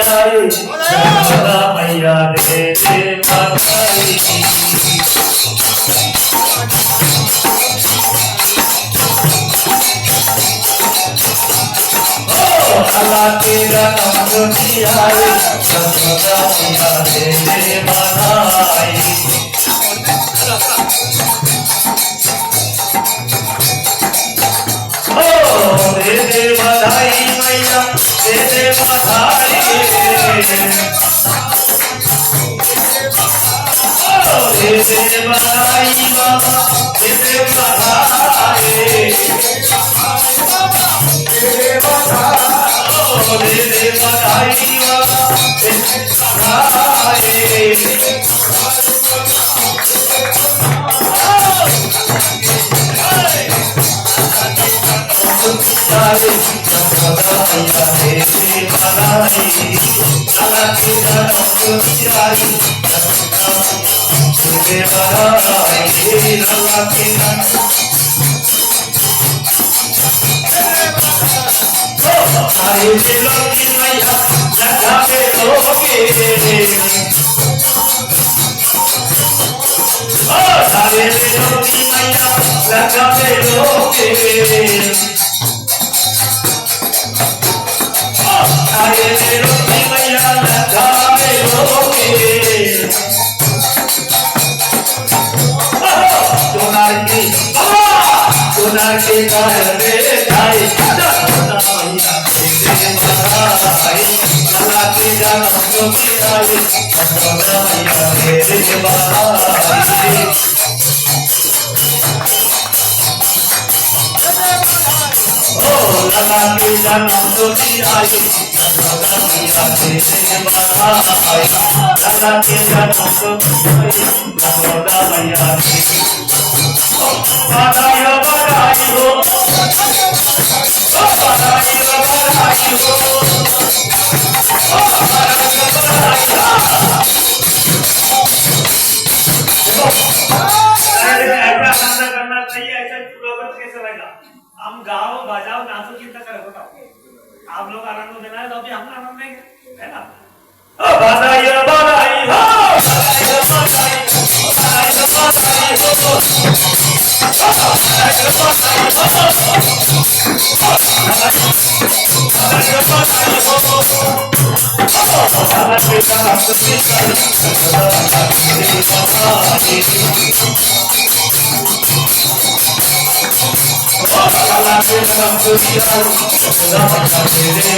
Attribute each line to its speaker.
Speaker 1: आई जगदम्बा मैया दे दे बधाई। लाला के जन्म की आई जगदम्बा मैया दे दे बधाई। दे दे बधाई मैया दे दे बधाई। दे दे बधाई बाबा दे दे बधाई। दे दे बधाई बाबा दे दे बधाई। जगदम्बा मैया दे दे बधाई। लाला के जन्म की आई जगदम्बा दे दे बधाई। लाला के सारे दिलों की मैया लगावे लोगे। सारे दिलों की मैया लगावे लोगे। सारे दिलों की मैया लगावे लोगे। सोनार के घर में जाए जगदम्बा मैया दे दे बधाई। लाला के जन्म की आई जगदम्बा मैया दे दे बधाई। लाला के जन्म की आई जगदम्बा मैया दे दे बधाई। लाला के जन्म की आई जगदम्बा मैया दे दे बधाई हो बधाई हो बधाई हो बधाई हो ऐसा करना चाहिए। ऐसा कैसे रहेगा? हम गाओ बजाओ नाचो चिंता करो बताओ। आप लोग आनंद देना है तो अभी हम आनंद देंगे है ना। बधाई हो बधाई हो बधाई हो बधाई हो बधाई हो बधाई हो।